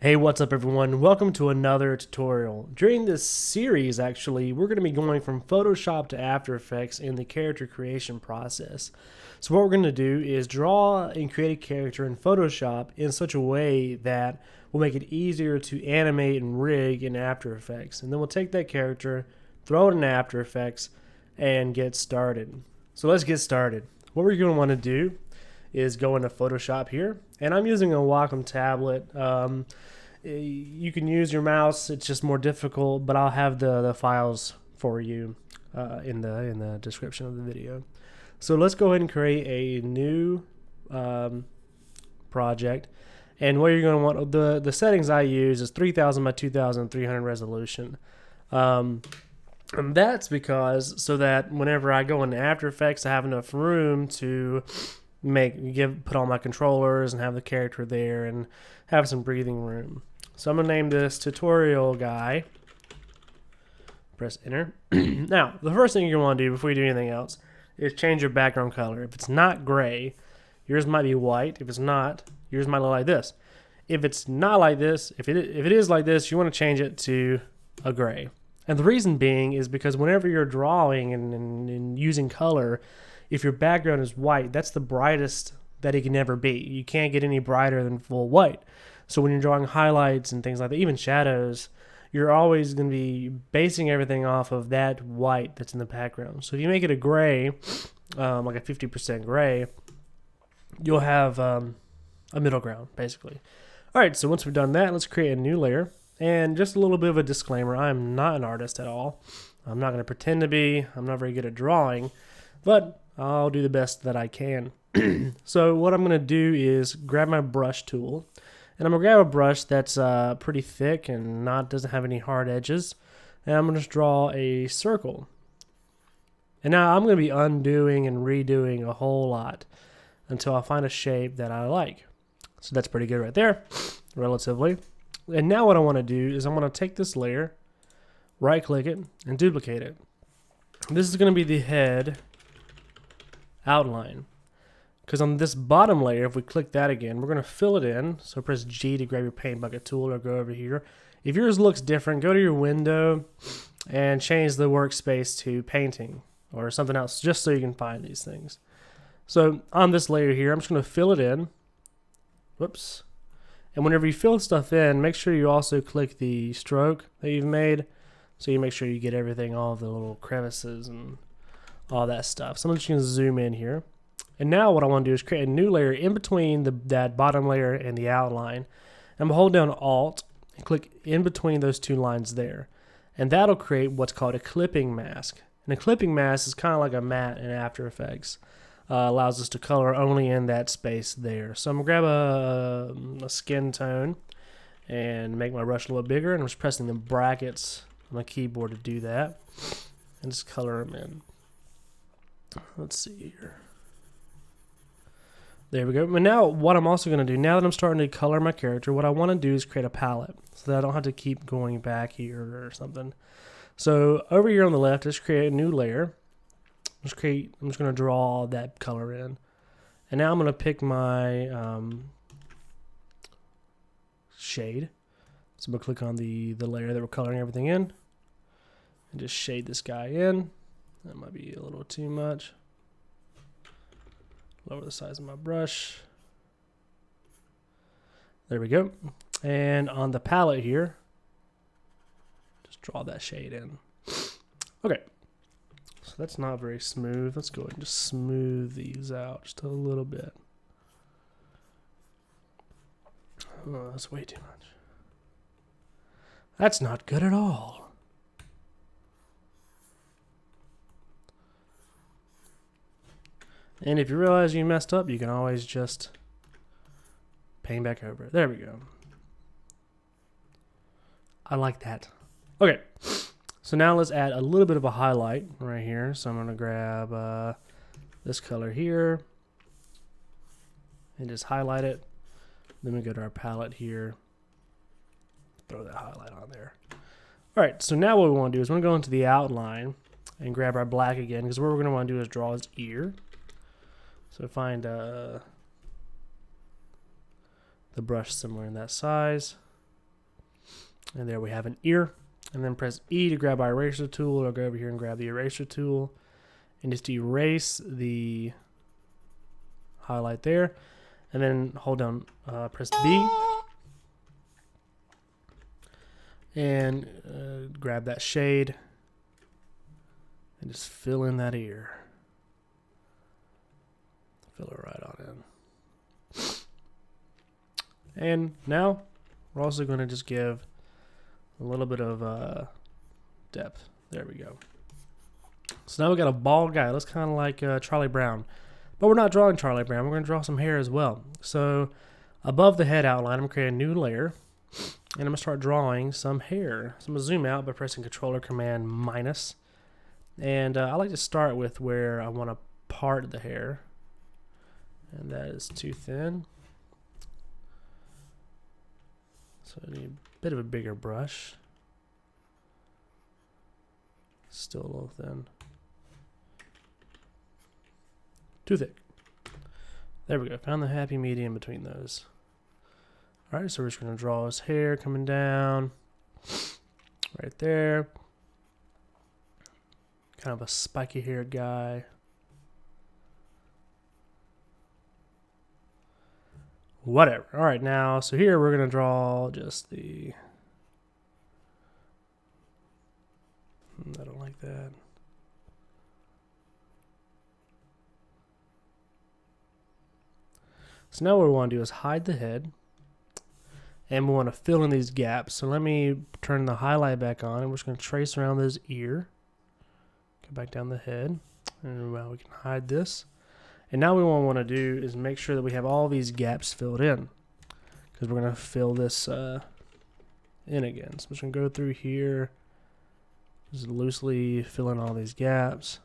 Hey, what's up everyone? Welcome to another tutorial. During this series, actually, we're going to be going from Photoshop to After Effects in the character creation process. So what we're going to do is draw and create a character in Photoshop in such a way that will make it easier to animate and rig in After Effects. And then we'll take that character, throw it in After Effects, and get started. So let's get started. What we're going to want to do is go into Photoshop here, and I'm using a Wacom tablet. You can use your mouse; it's just more difficult, but I'll have the files for you in the description of the video. So let's go ahead and create a new project. And what you're going to want, the settings I use is 3000 by 2300 resolution. And that's because so that whenever I go into After Effects, I have enough room to put all my controllers and have the character there and have some breathing room. So I'm going to name this tutorial guy. Press enter. Now, the first thing you're going to want to do before you do anything else is change your background color. If it's not gray, yours might be white. If it's not, yours might look like this. If it's not like this, if it is like this, you want to change it to a gray. And the reason being is because whenever you're drawing and using color, if your background is white, that's the brightest that it can ever be. You can't get any brighter than full white. So when you're drawing highlights and things like that, even shadows, you're always going to be basing everything off of that white that's in the background. So if you make it a gray, like a 50% gray, you'll have a middle ground, basically. All right, so once we've done that, let's create a new layer. And just a little bit of a disclaimer, I'm not an artist at all. I'm not going to pretend to be. I'm not very good at drawing, but I'll do the best that I can. So what I'm going to do is grab my brush tool, and I'm going to grab a brush that's pretty thick and doesn't have any hard edges, and I'm going to just draw a circle. And now I'm going to be undoing and redoing a whole lot until I find a shape that I like. So that's pretty good right there, relatively. And now what I want to do is I want to take this layer, right click it, and duplicate it. This is going to be the head outline, because on this bottom layer, if we click that again, we're going to fill it in. So press G to grab your paint bucket tool or go over here. If yours looks different, go to your window and change the workspace to painting or something else, just so you can find these things. So on this layer here, I'm just going to fill it in. Whoops. And whenever you fill stuff in, make sure you also click the stroke that you've made, so you make sure you get everything, all the little crevices and all that stuff. So I'm just going to zoom in here. And now what I want to do is create a new layer in between that bottom layer and the outline. I'm going to hold down Alt and click in between those two lines there. And that'll create what's called a clipping mask. And a clipping mask is kind of like a matte in After Effects. Allows us to color only in that space there. So I'm going to grab a skin tone and make my brush a little bigger. And I'm just pressing the brackets on my keyboard to do that. And just color them in. Let's see here. There we go. But now what I'm also going to do, now that I'm starting to color my character, what I want to do is create a palette so that I don't have to keep going back here or something. So over here on the left, just create a new layer. I'm just going to draw that color in. And now I'm going to pick my shade. So I'm going to click on the layer that we're coloring everything in. And just shade this guy in. That might be a little too much. Lower the size of my brush. There we go. And on the palette here, just draw that shade in. Okay. So that's not very smooth. Let's go ahead and just smooth these out just a little bit. Oh, that's way too much. That's not good at all. And if you realize you messed up, you can always just paint back over it. There we go. I like that. Okay. So now let's add a little bit of a highlight right here. So I'm going to grab this color here and just highlight it. Then we go to our palette here. Throw that highlight on there. All right. So now what we want to do is we're going to go into the outline and grab our black again, because what we're going to want to do is draw his ear. So find the brush somewhere in that size. And there we have an ear. And then press E to grab our eraser tool, or go over here and grab the eraser tool and just erase the highlight there. And then hold down, press B and grab that shade and just fill in that ear. Fill it right on in. And now we're also going to just give a little bit of depth. There we go. So now we got a bald guy. Looks kind of like Charlie Brown. But we're not drawing Charlie Brown. We're going to draw some hair as well. So above the head outline, I'm going to create a new layer. And I'm going to start drawing some hair. So I'm going to zoom out by pressing Control or Command minus. And I like to start with where I want to part the hair. And that is too thin. So I need a bit of a bigger brush. Still a little thin. Too thick. There we go. Found the happy medium between those. Alright, so we're just going to draw his hair coming down. Right there. Kind of a spiky haired guy. Whatever. Alright, now, so here we're going to draw just the... I don't like that. So now what we want to do is hide the head. And we want to fill in these gaps. So let me turn the highlight back on. And we're just going to trace around this ear. Go back down the head. And we can hide this. And now what we want to do is make sure that we have all these gaps filled in. Because we're going to fill this in again. So I'm just going to go through here. Just loosely fill in all these gaps.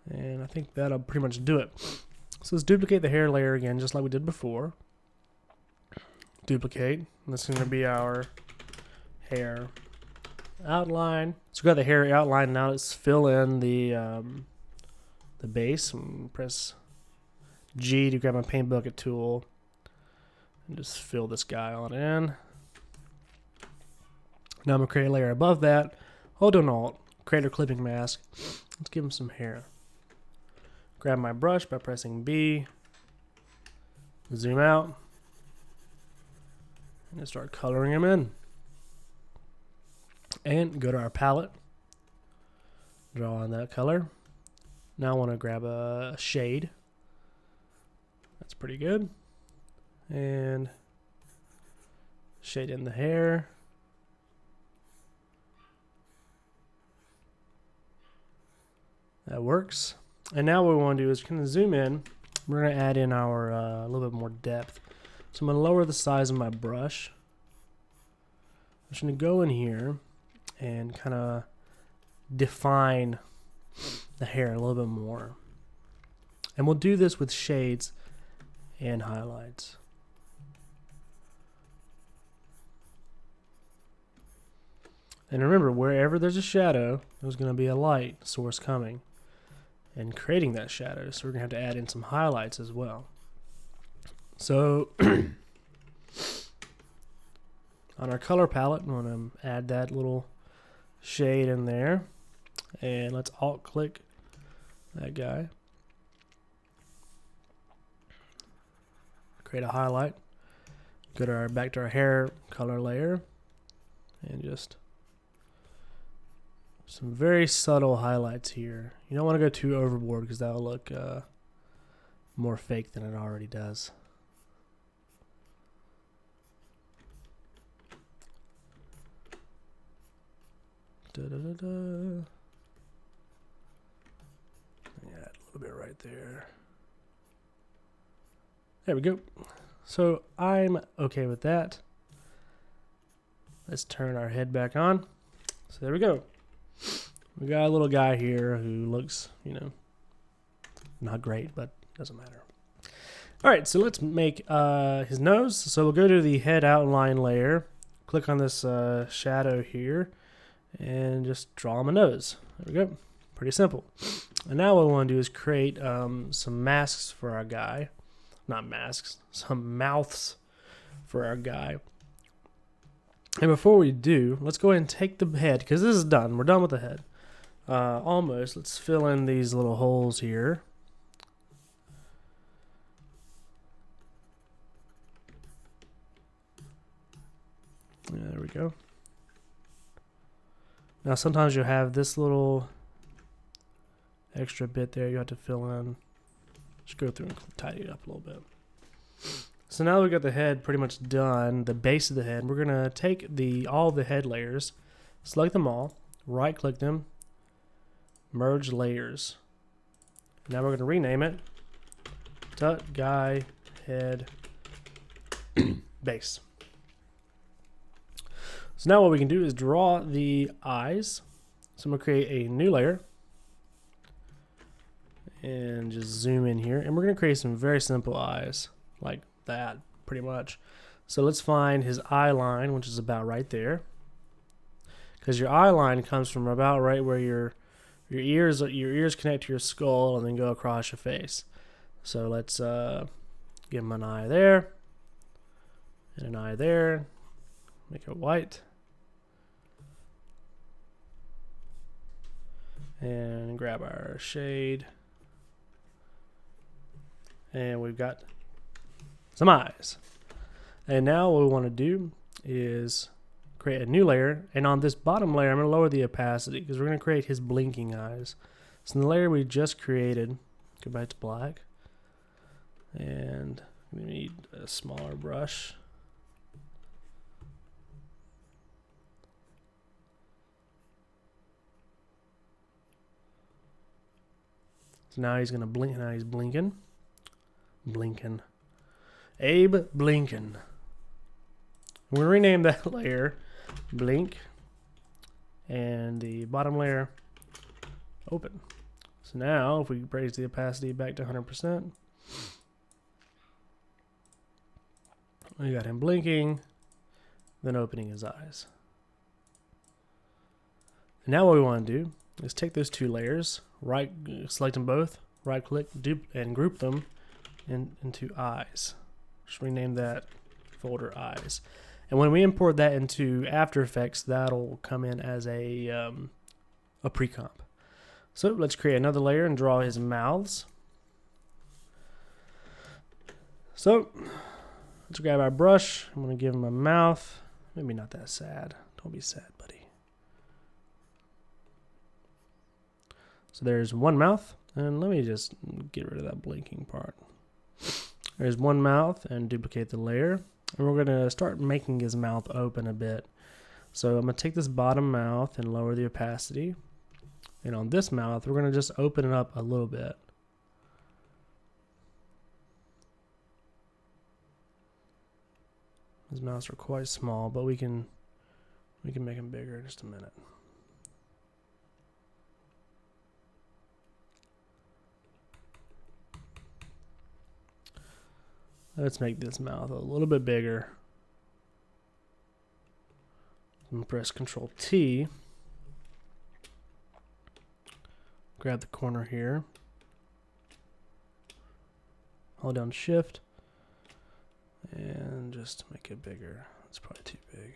And I think that'll pretty much do it. So let's duplicate the hair layer again, just like we did before. Duplicate. And this is going to be our hair outline. So we got the hair outline. Now let's fill in the base. And press G to grab my paint bucket tool. And just fill this guy on in. Now I'm going to create a layer above that. Hold down Alt. Create a clipping mask. Let's give him some hair. Grab my brush by pressing B. Zoom out. And start coloring him in. And go to our palette. Draw on that color. Now I want to grab a shade. That's pretty good. And shade in the hair. That works. And now what we want to do is kind of zoom in. We're going to add in our a little bit more depth. So I'm going to lower the size of my brush. I'm just going to go in here and kind of define the hair a little bit more. And we'll do this with shades and highlights. And remember, wherever there's a shadow, there's going to be a light source coming and creating that shadow. So we're going to have to add in some highlights as well. So on our color palette, I'm going to add that little shade in there. And let's alt click that guy. Create a highlight. Go to our back to our hair color layer and just some very subtle highlights here. You don't want to go too overboard because that will look more fake than it already does. Da, da, da, da. Yeah, a little bit right there. There we go. So I'm okay with that. Let's turn our head back on. So there we go. We got a little guy here who looks, you know, not great, but doesn't matter. All right, so let's make his nose. So we'll go to the head outline layer, click on this shadow here, and just draw him a nose. There we go. Pretty simple. And now what we want to do is create some masks for our guy. Not masks, some mouths for our guy. And before we do, let's go ahead and take the head, because this is done. We're done with the head. Almost. Let's fill in these little holes here. Yeah, there we go. Now sometimes you'll have this little extra bit there you have to fill in. Just go through and tidy it up a little bit. So now we've got the head pretty much done, the base of the head. We're going to take all the head layers, select them all, right click them, merge layers. Now we're going to rename it Tut Guy Head Base. So now what we can do is draw the eyes. So I'm going to create a new layer and just zoom in here. And we're going to create some very simple eyes like that pretty much. So let's find his eye line, which is about right there. Because your eye line comes from about right where your ears connect to your skull and then go across your face. So let's give him an eye there and an eye there. Make it white. And grab our shade. And we've got some eyes. And now what we want to do is create a new layer. And on this bottom layer, I'm going to lower the opacity because we're going to create his blinking eyes. So in the layer we just created, go back to black. And we need a smaller brush. So now he's going to blink. Now he's blinking. Blinking. Abe Blinken. We're going to rename that layer Blink. And the bottom layer Open. So now if we raise the opacity back to 100%, we got him blinking, then opening his eyes. And now what we want to do is take those two layers, select them both, right click, and group them into eyes. Just rename that folder eyes. And when we import that into After Effects, that'll come in as a pre-comp. So let's create another layer and draw his mouths. So let's grab our brush. I'm going to give him a mouth. Maybe not that sad. Don't be sad, buddy. So there's one mouth. And let me just get rid of that blinking part. There's one mouth and duplicate the layer. And we're going to start making his mouth open a bit. So I'm going to take this bottom mouth and lower the opacity. And on this mouth, we're going to just open it up a little bit. His mouths are quite small, but we can make them bigger in just a minute. Let's make this mouth a little bit bigger. And press Control T. Grab the corner here. Hold down Shift. And just make it bigger. It's probably too big.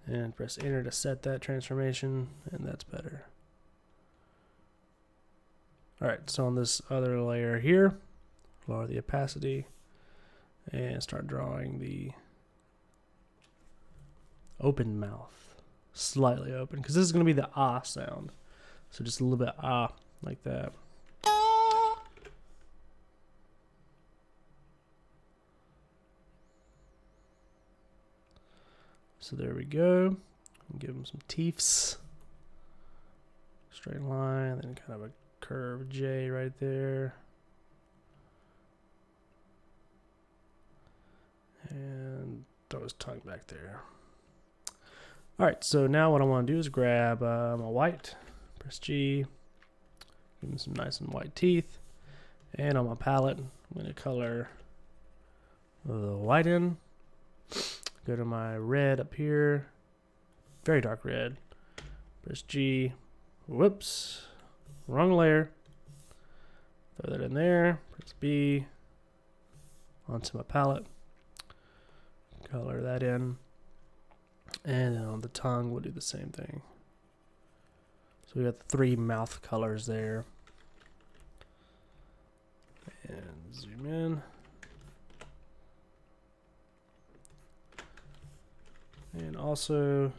And press Enter to set that transformation, and that's better. Alright, so on this other layer here, lower the opacity and start drawing the open mouth. Slightly open, because this is going to be the ah sound. So just a little bit ah, like that. So there we go. Give him some teeths. Straight line, then kind of a curve J right there. And throw his tongue back there. Alright, so now what I want to do is grab my white, press G, give him some nice and white teeth, and on my palette, I'm going to color the white in. Go to my red up here, very dark red, press G, whoops, wrong layer, throw that in there, press B, onto my palette. Color that in. And then on the tongue, we'll do the same thing. So we got the 3 mouth colors there. And zoom in. And also,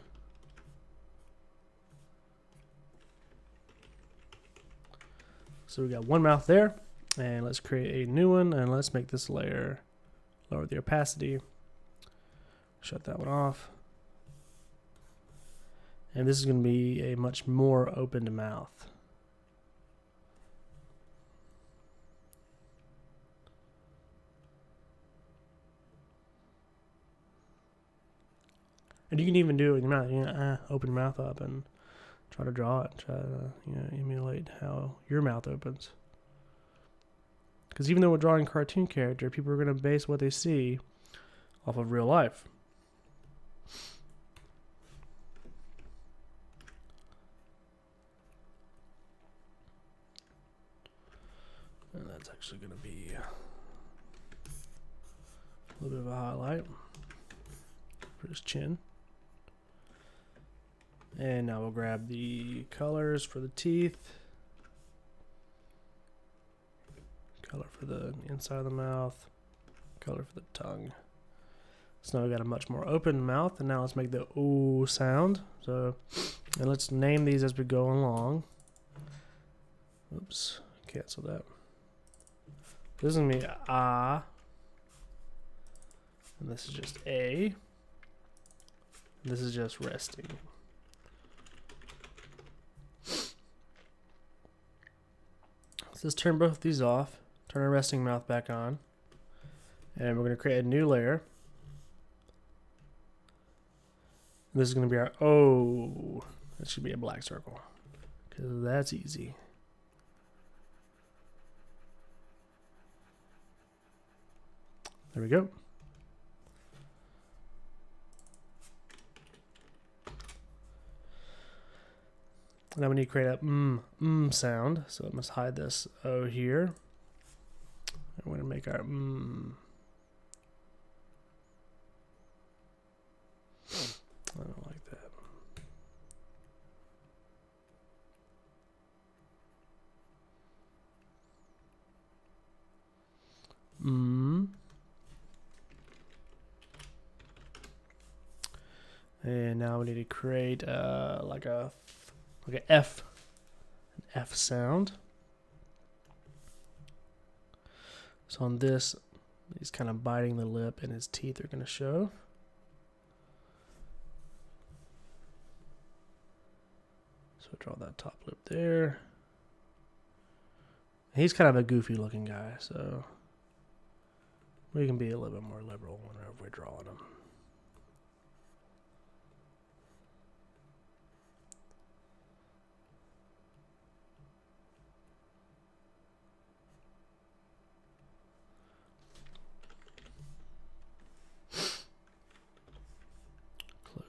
so we got 1 mouth there. And let's create a new one, and let's make this layer, lower the opacity. Shut that one off. And this is going to be a much more opened mouth. And you can even do it with your mouth. You know, open your mouth up and try to draw it. Try to emulate how your mouth opens. Because even though we're drawing a cartoon character, people are going to base what they see off of real life. And that's actually going to be a little bit of a highlight for his chin. And now we'll grab the colors for the teeth. Color for the inside of the mouth. Color for the tongue. So now we got a much more open mouth. And now let's make the ooh sound. So, and let's name these as we go along. Oops, cancel that. This is going to be ah. And this is just a. And this is just resting. So let's turn both of these off. Turn our resting mouth back on. And we're going to create a new layer. This is going to be our O. That should be a black circle. Because that's easy. There we go. Now we need to create a sound. So it must hide this O here. And we're going to make our I don't like that. And now we need to create like an F sound. So on this, he's kind of biting the lip and his teeth are going to show. So draw that top lip there. He's kind of a goofy looking guy, so we can be a little bit more liberal whenever we're drawing him.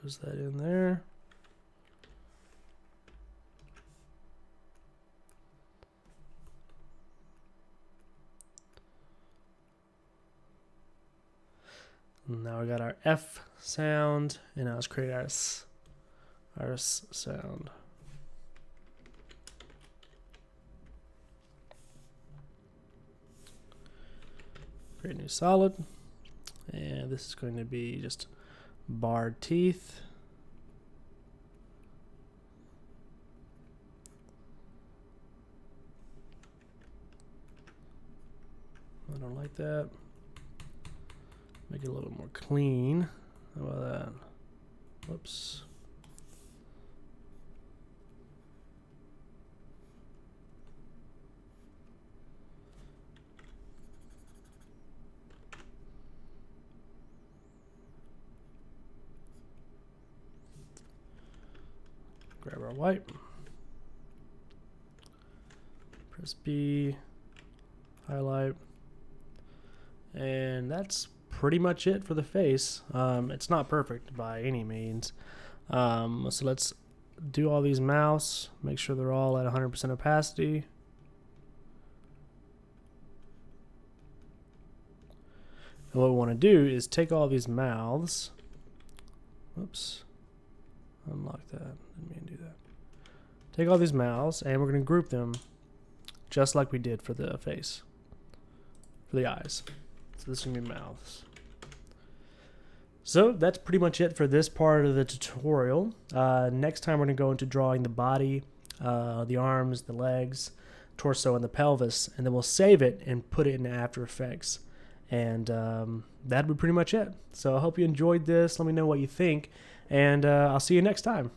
Close that in there. Now we got our F sound, and now let's create our S sound. Create a new solid, and this is going to be just barred teeth. I don't like that. Make it a little bit more clean. How about that? Whoops. Grab our white. Press B. Highlight. And that's pretty much it for the face. It's not perfect by any means. So let's do all these mouths. Make sure they're all at 100% opacity. And what we want to do is take all these mouths. Whoops. Unlock that. Didn't mean to do that. Take all these mouths, and we're going to group them just like we did for the face, for the eyes. So this is going to be mouths. So that's pretty much it for this part of the tutorial. Next time we're going to go into drawing the body, the arms, the legs, torso, and the pelvis, and then we'll save it and put it in After Effects. And that'd be pretty much it. So I hope you enjoyed this. Let me know what you think, and I'll see you next time.